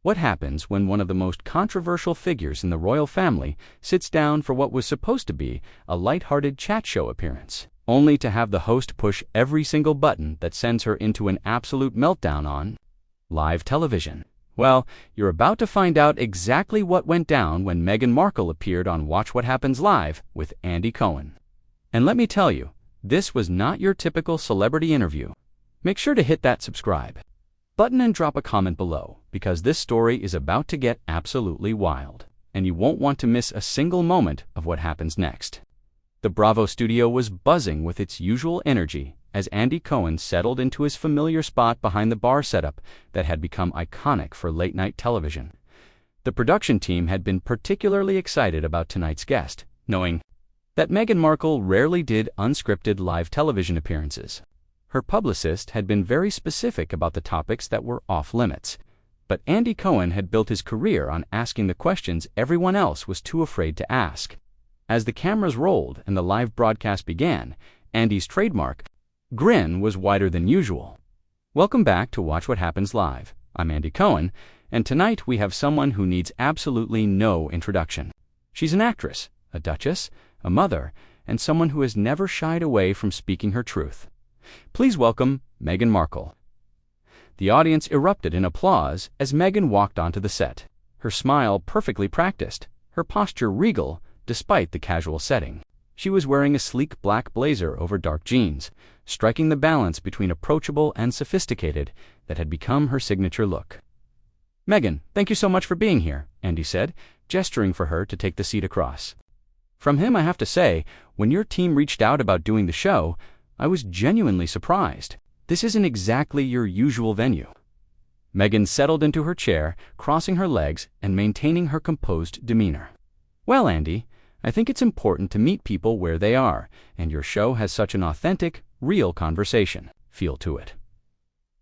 What happens when one of the most controversial figures in the royal family sits down for what was supposed to be a light-hearted chat show appearance, only to have the host push every single button that sends her into an absolute meltdown on live television? Well, you're about to find out exactly what went down when Meghan Markle appeared on Watch What Happens Live with Andy Cohen. And let me tell you, this was not your typical celebrity interview. Make sure to hit that subscribe button and drop a comment below, because this story is about to get absolutely wild, and you won't want to miss a single moment of what happens next. The Bravo studio was buzzing with its usual energy as Andy Cohen settled into his familiar spot behind the bar setup that had become iconic for late-night television. The production team had been particularly excited about tonight's guest, knowing that Meghan Markle rarely did unscripted live television appearances. Her publicist had been very specific about the topics that were off-limits, but Andy Cohen had built his career on asking the questions everyone else was too afraid to ask. As the cameras rolled and the live broadcast began, Andy's trademark grin was wider than usual. Welcome back to Watch What Happens Live. I'm Andy Cohen, and tonight we have someone who needs absolutely no introduction. She's an actress, a duchess, a mother, and someone who has never shied away from speaking her truth. Please welcome Meghan Markle. The audience erupted in applause as Meghan walked onto the set, her smile perfectly practiced, her posture regal despite the casual setting. She was wearing a sleek black blazer over dark jeans, striking the balance between approachable and sophisticated that had become her signature look. "Meghan, thank you so much for being here," Andy said, gesturing for her to take the seat across. From him, I have to say, when your team reached out about doing the show, I was genuinely surprised. This isn't exactly your usual venue. Meghan settled into her chair, crossing her legs and maintaining her composed demeanor. "Well, Andy, I think it's important to meet people where they are, and your show has such an authentic, real conversation feel to it.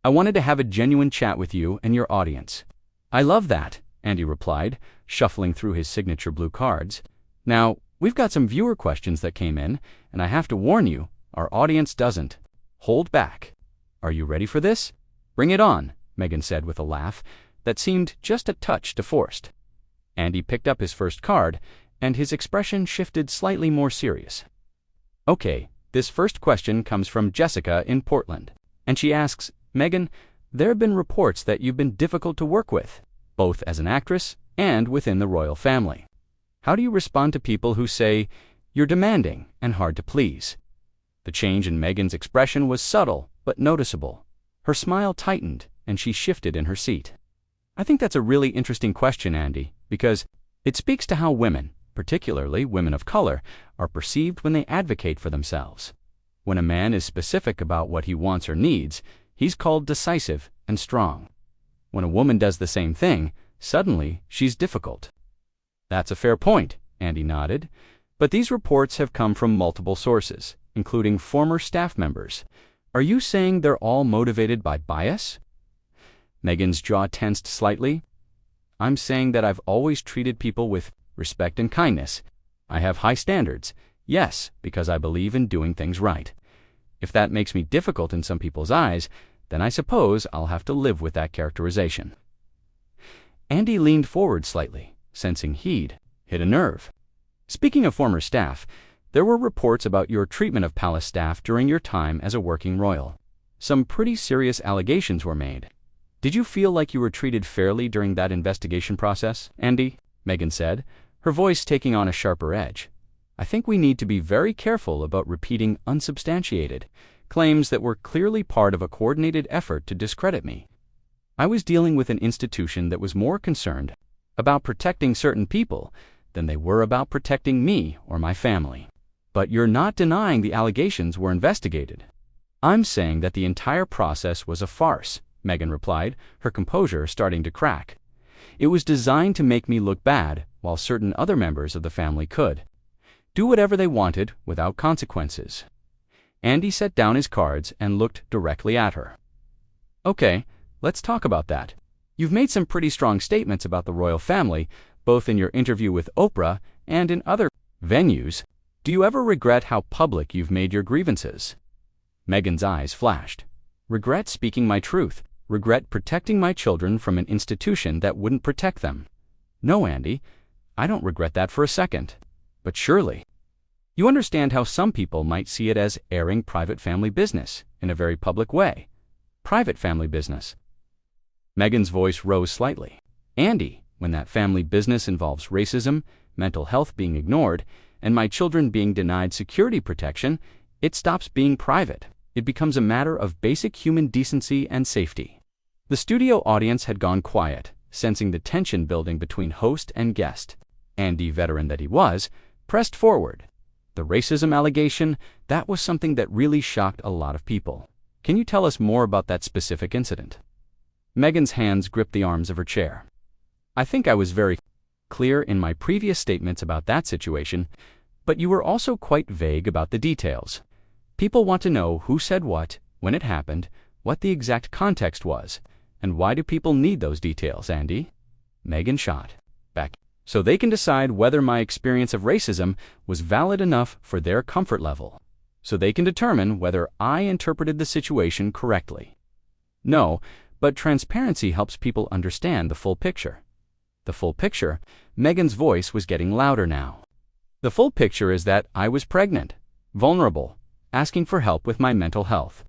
I wanted to have a genuine chat with you and your audience." "I love that," Andy replied, shuffling through his signature blue cards. "Now, we've got some viewer questions that came in, and I have to warn you, our audience doesn't hold back. Are you ready for this?" "Bring it on," Meghan said with a laugh that seemed just a touch forced. Andy picked up his first card, and his expression shifted slightly more serious. "Okay, this first question comes from Jessica in Portland, and she asks, Meghan, there have been reports that you've been difficult to work with, both as an actress and within the royal family. How do you respond to people who say you're demanding and hard to please?" The change in Meghan's expression was subtle but noticeable. Her smile tightened, and she shifted in her seat. "I think that's a really interesting question, Andy, because it speaks to how women, particularly women of color, are perceived when they advocate for themselves. When a man is specific about what he wants or needs, he's called decisive and strong. When a woman does the same thing, suddenly she's difficult." "That's a fair point," Andy nodded. "But these reports have come from multiple sources, including former staff members. Are you saying they're all motivated by bias?" Meghan's jaw tensed slightly. "I'm saying that I've always treated people with respect and kindness. I have high standards, yes, because I believe in doing things right. If that makes me difficult in some people's eyes, then I suppose I'll have to live with that characterization." Andy leaned forward slightly, sensing he'd hit a nerve. "Speaking of former staff, there were reports about your treatment of palace staff during your time as a working royal. Some pretty serious allegations were made. Did you feel like you were treated fairly during that investigation process, Andy?" Meghan said, her voice taking on a sharper edge. "I think we need to be very careful about repeating unsubstantiated claims that were clearly part of a coordinated effort to discredit me. I was dealing with an institution that was more concerned about protecting certain people than they were about protecting me or my family." "But you're not denying the allegations were investigated." "I'm saying that the entire process was a farce," Meghan replied, her composure starting to crack. "It was designed to make me look bad, while certain other members of the family could do whatever they wanted without consequences." Andy set down his cards and looked directly at her. "Okay, let's talk about that. You've made some pretty strong statements about the royal family, both in your interview with Oprah and in other venues. Do you ever regret how public you've made your grievances?" Meghan's eyes flashed. "Regret speaking my truth? Regret protecting my children from an institution that wouldn't protect them. No, Andy, I don't regret that for a second. But surely, you understand how some people might see it as airing private family business in a very public way. Private family business. Meghan's voice rose slightly. Andy, when that family business involves racism, mental health being ignored, and my children being denied security protection, it stops being private. It becomes a matter of basic human decency and safety. The studio audience had gone quiet, sensing the tension building between host and guest. Andy, veteran that he was, pressed forward. The racism allegation, that was something that really shocked a lot of people. Can you tell us more about that specific incident? Meghan's hands gripped the arms of her chair. I think I was very clear in my previous statements about that situation, but you were also quite vague about the details. People want to know who said what, when it happened, what the exact context was, and why do people need those details, Andy? Meghan shot back. So they can decide whether my experience of racism was valid enough for their comfort level. So they can determine whether I interpreted the situation correctly. No, but transparency helps people understand the full picture. The full picture? Meghan's voice was getting louder now. The full picture is that I was pregnant, vulnerable, asking for help with my mental health,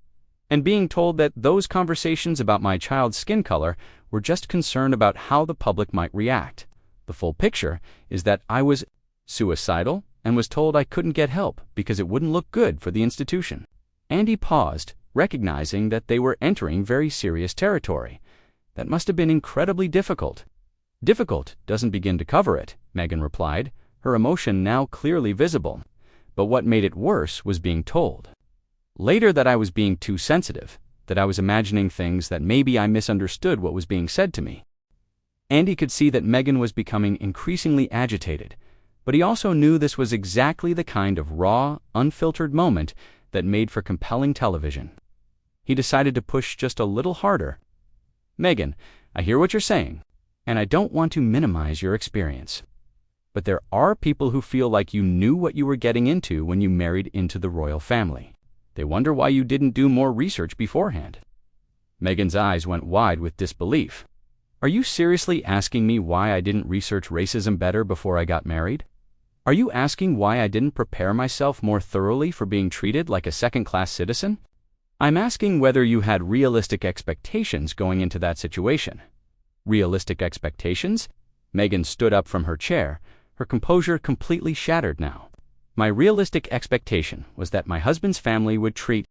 and being told that those conversations about my child's skin color were just concerned about how the public might react. The full picture is that I was suicidal and was told I couldn't get help because it wouldn't look good for the institution. Andy paused, recognizing that they were entering very serious territory. That must have been incredibly difficult. Difficult doesn't begin to cover it, Meghan replied, her emotion now clearly visible. But what made it worse was being told later that I was being too sensitive, that I was imagining things, that maybe I misunderstood what was being said to me. Andy could see that Meghan was becoming increasingly agitated, but he also knew this was exactly the kind of raw, unfiltered moment that made for compelling television. He decided to push just a little harder. Meghan, I hear what you're saying, and I don't want to minimize your experience. But there are people who feel like you knew what you were getting into when you married into the royal family. They wonder why you didn't do more research beforehand. Meghan's eyes went wide with disbelief. Are you seriously asking me why I didn't research racism better before I got married? Are you asking why I didn't prepare myself more thoroughly for being treated like a second-class citizen? I'm asking whether you had realistic expectations going into that situation. Realistic expectations? Meghan stood up from her chair, her composure completely shattered now. My realistic expectation was that my husband's family would treat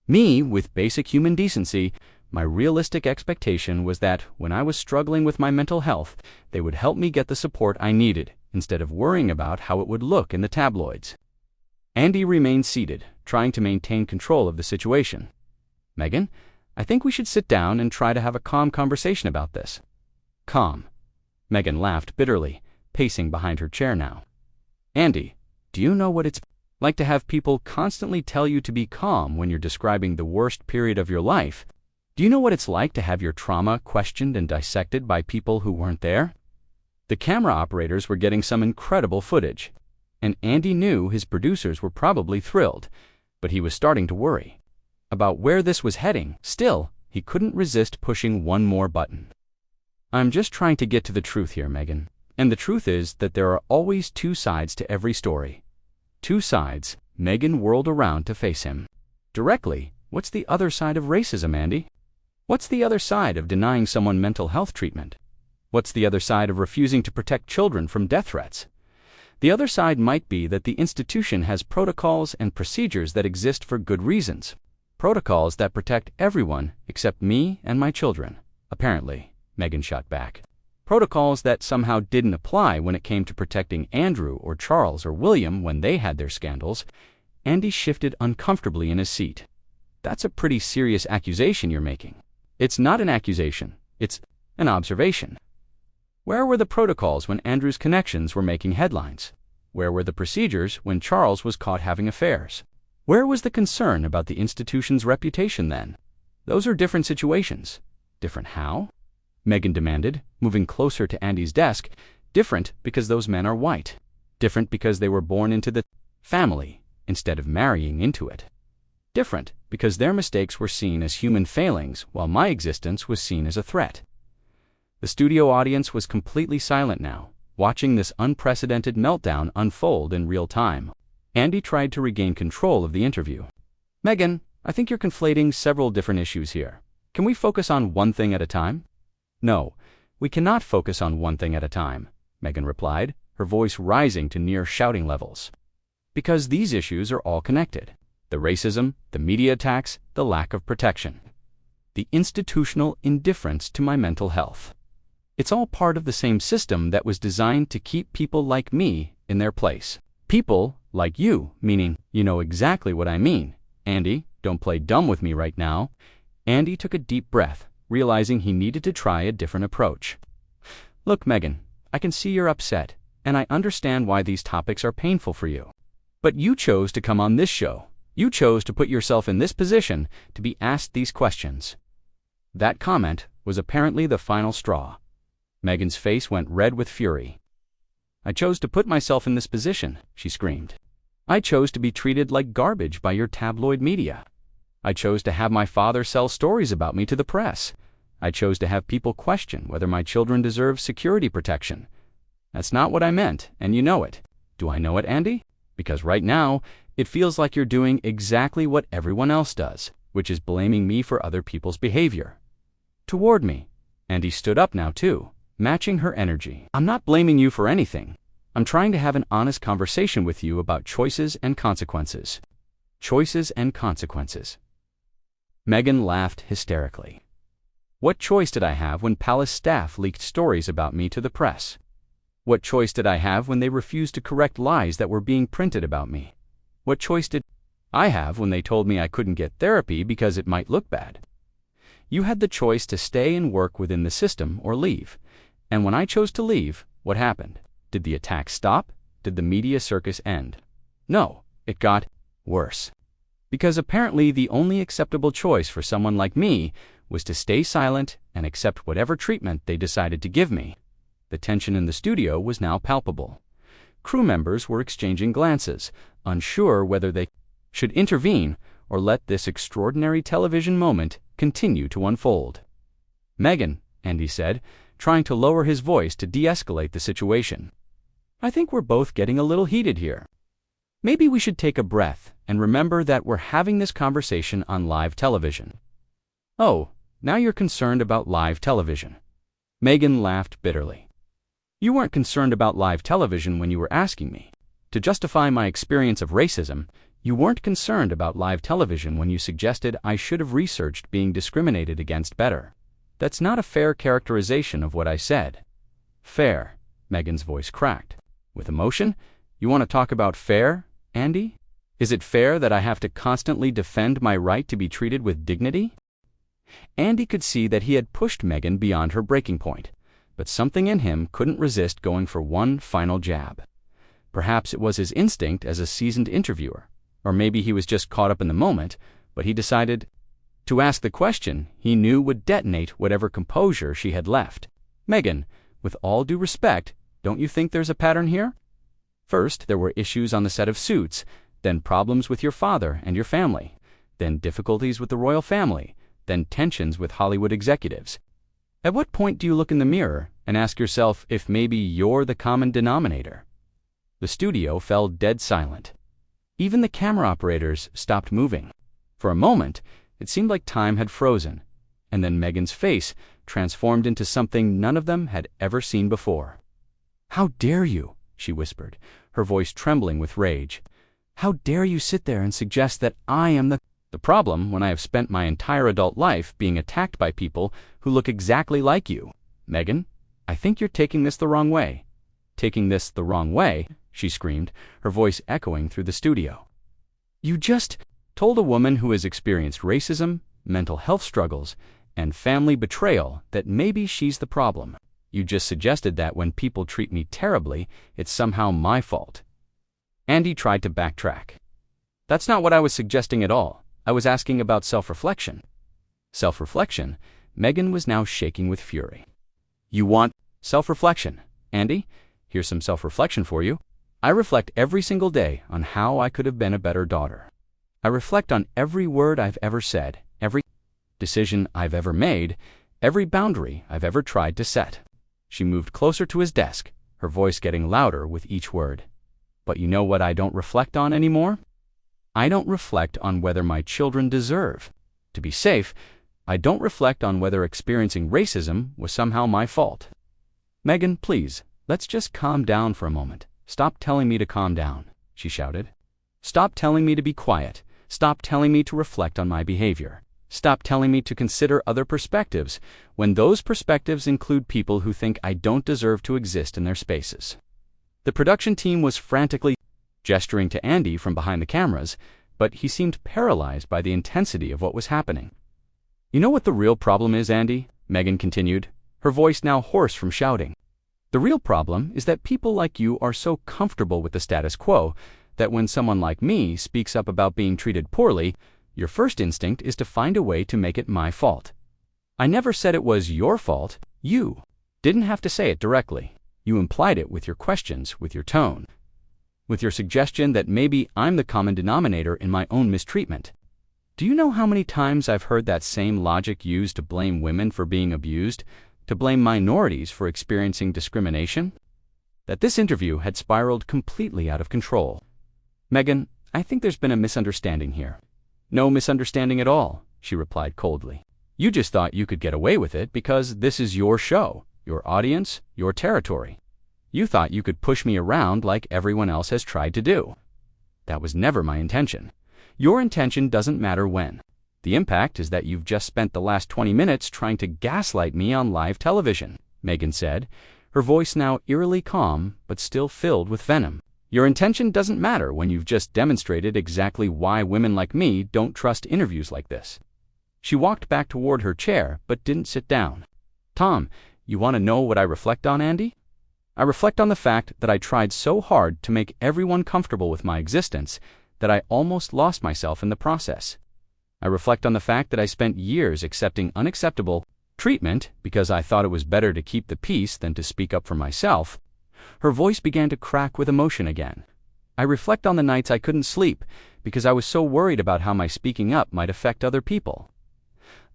me with basic human decency. My realistic expectation was that when I was struggling with my mental health, they would help me get the support I needed, instead of worrying about how it would look in the tabloids. Andy remained seated, trying to maintain control of the situation. Meghan, I think we should sit down and try to have a calm conversation about this. Calm. Meghan laughed bitterly, pacing behind her chair now. Andy, do you know what it's like to have people constantly tell you to be calm when you're describing the worst period of your life? Do you know what it's like to have your trauma questioned and dissected by people who weren't there? The camera operators were getting some incredible footage, and Andy knew his producers were probably thrilled, but he was starting to worry about where this was heading. Still, he couldn't resist pushing one more button. I'm just trying to get to the truth here, Meghan. And the truth is that there are always two sides to every story. Two sides. Meghan whirled around to face him. Directly, what's the other side of racism, Andy? What's the other side of denying someone mental health treatment? What's the other side of refusing to protect children from death threats? The other side might be that the institution has protocols and procedures that exist for good reasons. Protocols that protect everyone except me and my children. Apparently, Meghan shot back. Protocols that somehow didn't apply when it came to protecting Andrew or Charles or William when they had their scandals. Andy shifted uncomfortably in his seat. That's a pretty serious accusation you're making. It's not an accusation. It's an observation. Where were the protocols when Andrew's connections were making headlines? Where were the procedures when Charles was caught having affairs? Where was the concern about the institution's reputation then? Those are different situations. Different how? Meghan demanded, moving closer to Andy's desk. Different because those men are white. Different because they were born into the family instead of marrying into it. Different, because their mistakes were seen as human failings while my existence was seen as a threat. The studio audience was completely silent now, watching this unprecedented meltdown unfold in real time. Andy tried to regain control of the interview. "Meghan, I think you're conflating several different issues here. Can we focus on one thing at a time?" "No, we cannot focus on one thing at a time," Meghan replied, her voice rising to near shouting levels. "Because these issues are all connected. The racism, the media attacks, the lack of protection, the institutional indifference to my mental health. It's all part of the same system that was designed to keep people like me in their place. People like you, meaning you know exactly what I mean. Andy, don't play dumb with me right now." Andy took a deep breath, realizing he needed to try a different approach. "Look, Meghan, I can see you're upset, and I understand why these topics are painful for you. But you chose to come on this show. You chose to put yourself in this position to be asked these questions." That comment was apparently the final straw. Meghan's face went red with fury. "I chose to put myself in this position," she screamed. "I chose to be treated like garbage by your tabloid media. I chose to have my father sell stories about me to the press. I chose to have people question whether my children deserve security protection. That's not what I meant, and you know it. Do I know it, Andy? Because right now, it feels like you're doing exactly what everyone else does, which is blaming me for other people's behavior toward me." Andy stood up now too, matching her energy. "I'm not blaming you for anything. I'm trying to have an honest conversation with you about choices and consequences." Choices and consequences. Meghan laughed hysterically. "What choice did I have when Palace staff leaked stories about me to the press? What choice did I have when they refused to correct lies that were being printed about me? What choice did I have when they told me I couldn't get therapy because it might look bad? You had the choice to stay and work within the system or leave. And when I chose to leave, what happened? Did the attack stop? Did the media circus end? No, it got worse. Because apparently the only acceptable choice for someone like me was to stay silent and accept whatever treatment they decided to give me." The tension in the studio was now palpable. Crew members were exchanging glances, unsure whether they should intervene or let this extraordinary television moment continue to unfold. "Meghan," Andy said, trying to lower his voice to de-escalate the situation, "I think we're both getting a little heated here. Maybe we should take a breath and remember that we're having this conversation on live television." "Oh, now you're concerned about live television." Meghan laughed bitterly. "You weren't concerned about live television when you were asking me. To justify my experience of racism, you weren't concerned about live television when you suggested I should have researched being discriminated against better. That's not a fair characterization of what I said." "Fair?" Meghan's voice cracked. With emotion? "You want to talk about fair, Andy? Is it fair that I have to constantly defend my right to be treated with dignity?" Andy could see that he had pushed Meghan beyond her breaking point, but something in him couldn't resist going for one final jab. Perhaps it was his instinct as a seasoned interviewer, or maybe he was just caught up in the moment, but he decided to ask the question he knew would detonate whatever composure she had left. "Meghan, with all due respect, don't you think there's a pattern here? First, there were issues on the set of Suits, then problems with your father and your family, then difficulties with the royal family, then tensions with Hollywood executives. At what point do you look in the mirror and ask yourself if maybe you're the common denominator?" The studio fell dead silent. Even the camera operators stopped moving. For a moment, it seemed like time had frozen, and then Meghan's face transformed into something none of them had ever seen before. "How dare you?" she whispered, her voice trembling with rage. "How dare you sit there and suggest that I am the problem when I have spent my entire adult life being attacked by people who look exactly like you? Meghan, I think you're taking this the wrong way." "Taking this the wrong way?" she screamed, her voice echoing through the studio. "You just told a woman who has experienced racism, mental health struggles, and family betrayal that maybe she's the problem. You just suggested that when people treat me terribly, it's somehow my fault." Andy tried to backtrack. "That's not what I was suggesting at all. I was asking about self-reflection." Self-reflection? Meghan was now shaking with fury. "You want self-reflection? Andy, here's some self-reflection for you. I reflect every single day on how I could have been a better daughter. I reflect on every word I've ever said, every decision I've ever made, every boundary I've ever tried to set." She moved closer to his desk, her voice getting louder with each word. "But you know what I don't reflect on anymore? I don't reflect on whether my children deserve to be safe. I don't reflect on whether experiencing racism was somehow my fault." "Meghan, please, let's just calm down for a moment. Stop telling me to calm down," she shouted. "Stop telling me to be quiet. Stop telling me to reflect on my behavior. Stop telling me to consider other perspectives when those perspectives include people who think I don't deserve to exist in their spaces." The production team was frantically gesturing to Andy from behind the cameras, but he seemed paralyzed by the intensity of what was happening. "You know what the real problem is, Andy?" Meghan continued, her voice now hoarse from shouting. "The real problem is that people like you are so comfortable with the status quo that when someone like me speaks up about being treated poorly, your first instinct is to find a way to make it my fault. I never said it was your fault. You didn't have to say it directly. You implied it with your questions, with your tone, with your suggestion that maybe I'm the common denominator in my own mistreatment. Do you know how many times I've heard that same logic used to blame women for being abused, to blame minorities for experiencing discrimination?" That this interview had spiraled completely out of control. "Meghan, I think there's been a misunderstanding here." "No misunderstanding at all," she replied coldly. "You just thought you could get away with it because this is your show, your audience, your territory. You thought you could push me around like everyone else has tried to do. That was never my intention. Your intention doesn't matter when. The impact is that you've just spent the last 20 minutes trying to gaslight me on live television," Meghan said, her voice now eerily calm but still filled with venom. "Your intention doesn't matter when you've just demonstrated exactly why women like me don't trust interviews like this." She walked back toward her chair but didn't sit down. "Tom, you want to know what I reflect on, Andy? I reflect on the fact that I tried so hard to make everyone comfortable with my existence that I almost lost myself in the process. I reflect on the fact that I spent years accepting unacceptable treatment because I thought it was better to keep the peace than to speak up for myself." Her voice began to crack with emotion again. "I reflect on the nights I couldn't sleep because I was so worried about how my speaking up might affect other people.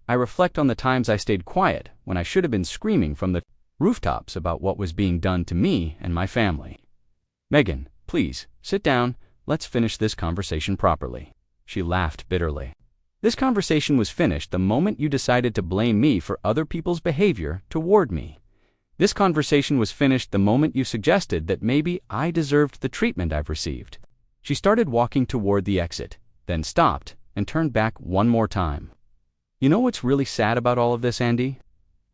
I reflect on the times I stayed quiet when I should have been screaming from the rooftops about what was being done to me and my family." "Meghan, please, sit down. Let's finish this conversation properly." She laughed bitterly. "This conversation was finished the moment you decided to blame me for other people's behavior toward me. This conversation was finished the moment you suggested that maybe I deserved the treatment I've received." She started walking toward the exit, then stopped and turned back one more time. "You know what's really sad about all of this, Andy?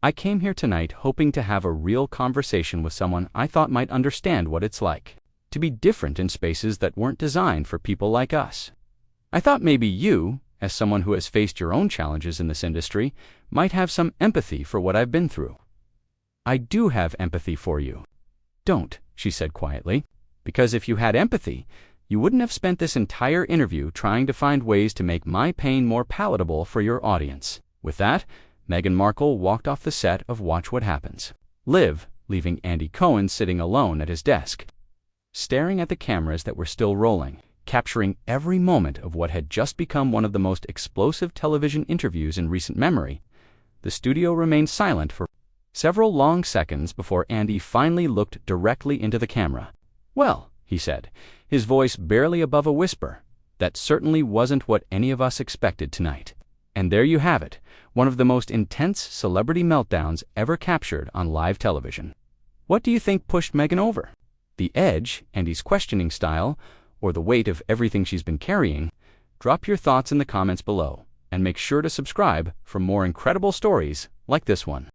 I came here tonight hoping to have a real conversation with someone I thought might understand what it's like to be different in spaces that weren't designed for people like us. I thought maybe you, as someone who has faced your own challenges in this industry, might have some empathy for what I've been through." "I do have empathy for you." "Don't," she said quietly, "because if you had empathy, you wouldn't have spent this entire interview trying to find ways to make my pain more palatable for your audience." With that, Meghan Markle walked off the set of Watch What Happens, Live, leaving Andy Cohen sitting alone at his desk, staring at the cameras that were still rolling, capturing every moment of what had just become one of the most explosive television interviews in recent memory. The studio remained silent for several long seconds before Andy finally looked directly into the camera. "Well," he said, his voice barely above a whisper, "that certainly wasn't what any of us expected tonight. And there you have it, one of the most intense celebrity meltdowns ever captured on live television. What do you think pushed Meghan over? The edge, Andy's questioning style, or the weight of everything she's been carrying? Drop your thoughts in the comments below, and make sure to subscribe for more incredible stories like this one."